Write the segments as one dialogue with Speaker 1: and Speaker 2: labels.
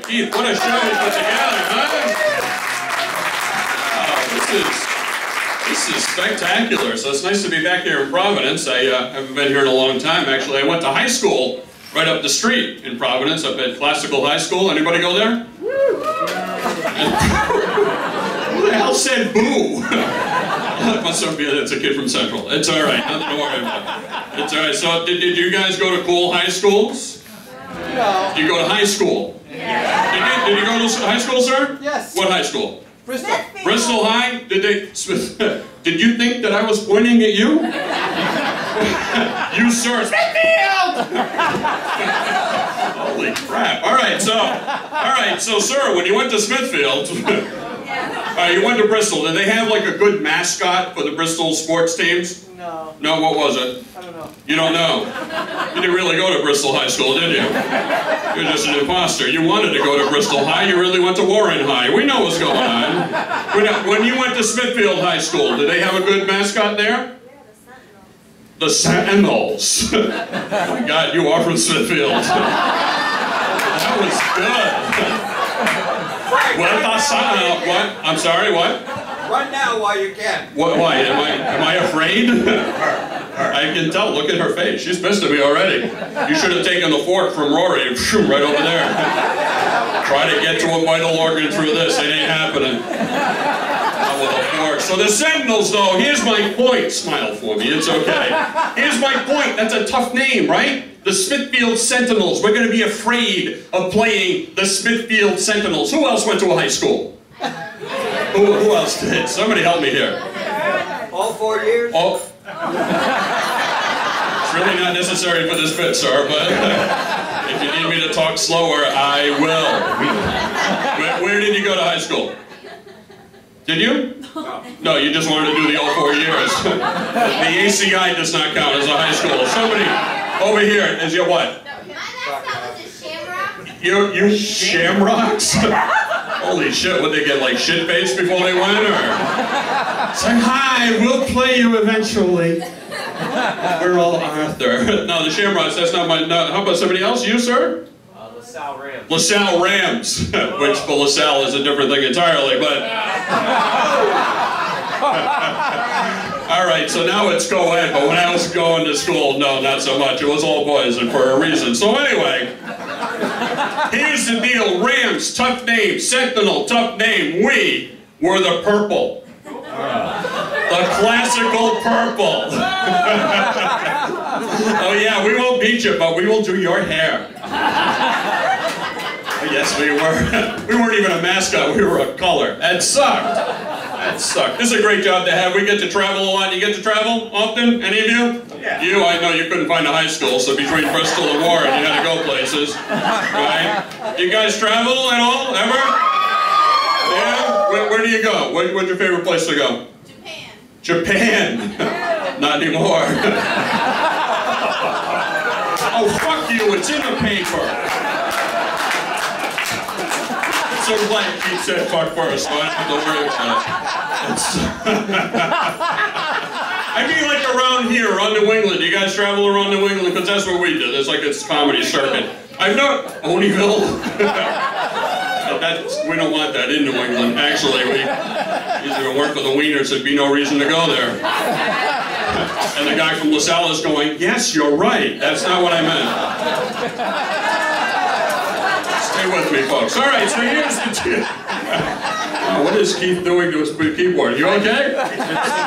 Speaker 1: Keith, what a show we put together, huh? This is spectacular. So it's nice to be back here in Providence. I haven't been here in a long time, actually. I went to high school right up the street in Providence, up at Classical High School. Anybody go there? Who the hell said boo? Must be it's a kid from Central. It's all right. Nothing to worry about. It's all right. So did you guys go to cool high schools?
Speaker 2: No.
Speaker 1: Did you go to high school?
Speaker 2: Yes.
Speaker 1: Did you go to high school, sir?
Speaker 2: Yes.
Speaker 1: What high school?
Speaker 2: Bristol.
Speaker 1: Bristol High? Did you think that I was pointing at you? You, sir. Smithfield! Holy crap. All right, so sir, when you went to Smithfield, you went to Bristol, did they have like a good mascot for the Bristol sports teams?
Speaker 2: No.
Speaker 1: No, what was it?
Speaker 2: I don't know.
Speaker 1: You don't know? You didn't really go to Bristol High School, did you? You're just an imposter. You wanted to go to Bristol High, you really went to Warren High. We know what's going on. When you went to Smithfield High School, did they have a good mascot there? The Sentinels. Oh my God, you are from Smithfield. That was good. What? I'm sorry, what?
Speaker 3: Run now while you can.
Speaker 1: What, why? Am I afraid? I can tell, look at her face. She's pissed at me already. You should have taken the fork from Rory and right over there. Try to get to a vital organ through this. It ain't happening. Not with a fork. So the Sentinels, though, here's my point. Smile for me, it's okay. Here's my point. That's a tough name, right? The Smithfield Sentinels. We're going to be afraid of playing the Smithfield Sentinels. Who else went to a high school? Who else did? Somebody help me here.
Speaker 3: All 4 years?
Speaker 1: Oh. It's really not necessary for this bit, sir, but if you need me to talk slower, I will. Where did you go to high school? Did you? No, you just wanted to do the all 4 years. The ACI does not count as a high school. Somebody over here is your what?
Speaker 4: My mascot was a shamrock.
Speaker 1: You shamrocks? Holy shit, would they get like shit-faced before they went, or? It's like, hi, we'll play you eventually. We're all Arthur. No, the Shamrocks, that's not my, no, how about somebody else? You, sir?
Speaker 3: LaSalle Rams.
Speaker 1: LaSalle Rams, which the LaSalle is a different thing entirely, but... All right, so now it's co-ed, but when I was going to school, no, not so much. It was all boys, and for a reason. So anyway, here's the deal. Rams, tough name. Sentinel, tough name. We were the purple. The classical purple. Oh yeah, we won't beat you, but we will do your hair. Oh, yes, we were. We weren't even a mascot, we were a color. That sucked. That sucked. This is a great job to have. We get to travel a lot. You get to travel often? Any of you?
Speaker 3: Yeah.
Speaker 1: You, I know you couldn't find a high school, so between Bristol and Warren, you had to go places. Right? You guys travel at all? Ever? Yeah? Where do you go? What's your favorite place to go?
Speaker 4: Japan.
Speaker 1: Japan. Not anymore. Oh, fuck you. It's in the paper. So glad Keith said fuck first, so I don't have to worry about it. I mean, like around here, around New England. You guys travel around New England? Because that's what we did. It's like it's comedy circuit. I've known Oneyville. We don't want that in New England. Actually, if it weren't for the wieners, there'd be no reason to go there. And the guy from LaSalle is going, yes, you're right. That's not what I meant. Stay with me, folks. All right, so here's the deal. What is Keith doing to his keyboard? You okay?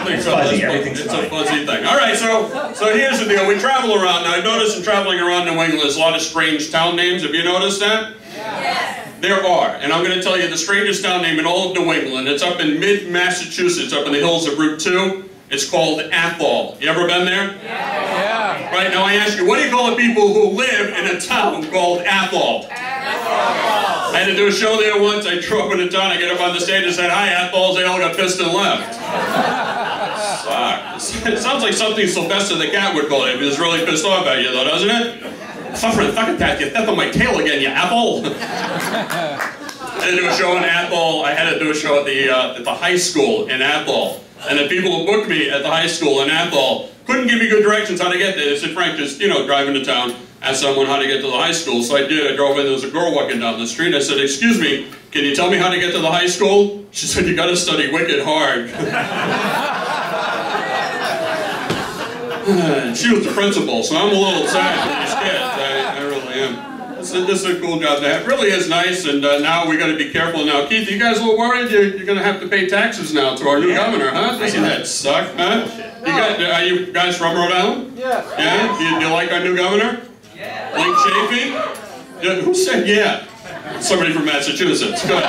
Speaker 1: It's fuzzy. It's a fuzzy thing. All right, so here's the deal. We travel around. Now, I've noticed in traveling around New England, there's a lot of strange town names. Have you noticed that?
Speaker 4: Yes.
Speaker 1: There are, and I'm going to tell you the strangest town name in all of New England. It's up in mid-Massachusetts, up in the hills of Route 2. It's called Athol. You ever been there?
Speaker 2: Yeah.
Speaker 1: Right, now I ask you, what do you call the people who live in a town called Athol? I had to do a show there once. I drove into town, I get up on the stage and said, hi, Athols. They all got pissed and left. Sucks. It sounds like something Sylvester the Cat would call it. He was really pissed off at you, though, doesn't it? Suffering the fucking cat, you theft on my tail again, you apple! I had to do a show in Athol. I had to do a show at the high school in Athol. And the people who booked me at the high school in Athol couldn't give me good directions how to get there. I said, Frank, just, you know, driving to town, asked someone how to get to the high school. So I did. I drove in, there was a girl walking down the street. I said, excuse me, can you tell me how to get to the high school? She said, you gotta study wicked hard. She was the principal, so I'm a little sad for these kids. I really am. This is a cool job to have. It really is nice, and now we got to be careful. Now, Keith, you guys a little worried? You're going to have to pay taxes now to our new governor, huh? Doesn't that suck, huh? Are you guys from Rhode Island?
Speaker 2: Yeah.
Speaker 1: Yeah? Do you like our new governor?
Speaker 3: Yeah.
Speaker 1: Link Chafee? Yeah, who said yeah? Somebody from Massachusetts. Good.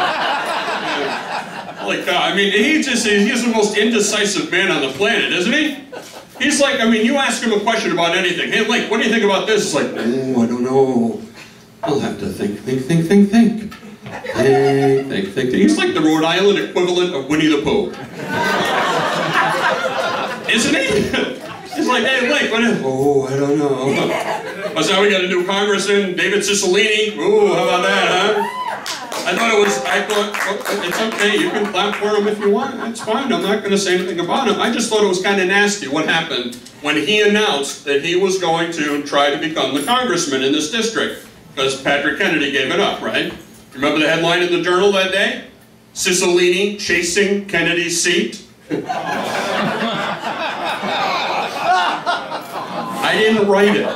Speaker 1: Like, I mean, he's the most indecisive man on the planet, isn't he? He's like, I mean, you ask him a question about anything. Hey, Link, what do you think about this? It's like, oh, I don't know. I'll have to think. Think. He's like the Rhode Island equivalent of Winnie the Pooh. Isn't he? He's like, hey, Link, what is... Oh, I don't know. Oh, so now we got a new congressman, David Cicilline. Ooh, how about that, huh? I thought, well, it's okay, you can clap for him if you want, that's fine, I'm not going to say anything about him. I just thought it was kind of nasty what happened when he announced that he was going to try to become the congressman in this district, because Patrick Kennedy gave it up, right? Remember the headline in the Journal that day? Cicilline chasing Kennedy's seat? I didn't write it.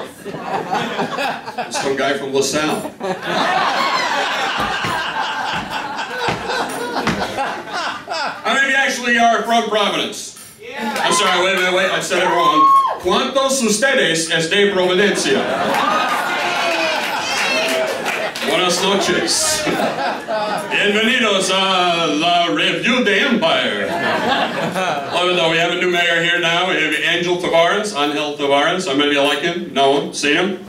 Speaker 1: Some guy from LaSalle. How many of you actually are from Providence? Yeah. I'm sorry, wait, I said it wrong. ¿Cuántos ustedes es de Providencia? Buenas noches. Bienvenidos a la Revue de Empire. Love it though, we have a new mayor here now. We have Angel Tavares, Angel Tavares. How many of you like him? Know him? See him?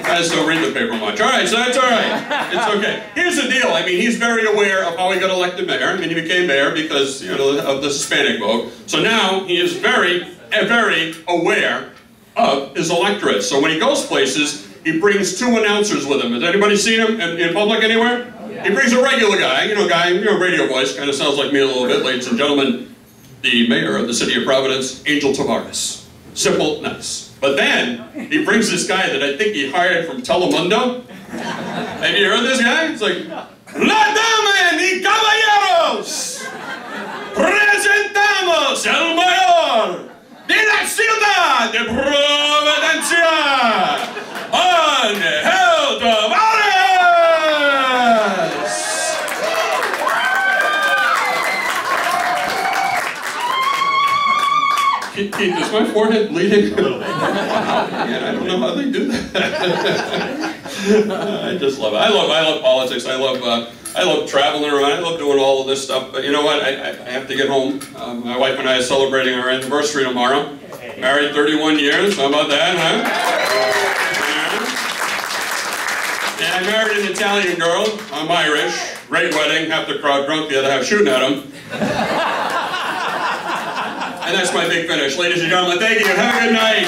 Speaker 1: I just don't read the paper much. All right, so that's all right. It's okay. Here's the deal. I mean, he's very aware of how he got elected mayor. I mean, he became mayor because, you know, of the Hispanic vote. So now he is very, very aware of his electorate. So when he goes places, he brings two announcers with him. Has anybody seen him in public anywhere? He brings a regular guy, radio voice, kind of sounds like me a little bit. Ladies and gentlemen, the mayor of the city of Providence, Angel Tavares. Simple, nice. But then, he brings this guy that I think he hired from Telemundo. Have you heard this guy? It's like, La Dama y Caballeros, presentamos el mayor de la ciudad de Providencia, Angel Tavares! Keith, is my forehead bleeding? A little bit. I don't know how they do that. I just love it. I love politics. I love traveling around. I love doing all of this stuff. But you know what? I have to get home. My wife and I are celebrating our anniversary tomorrow. Married 31 years. How about that, huh? Yeah, I married an Italian girl. I'm Irish. Great wedding. Half the crowd drunk, the other half shooting at them. And that's my big finish. Ladies and gentlemen, thank you. Have a good night.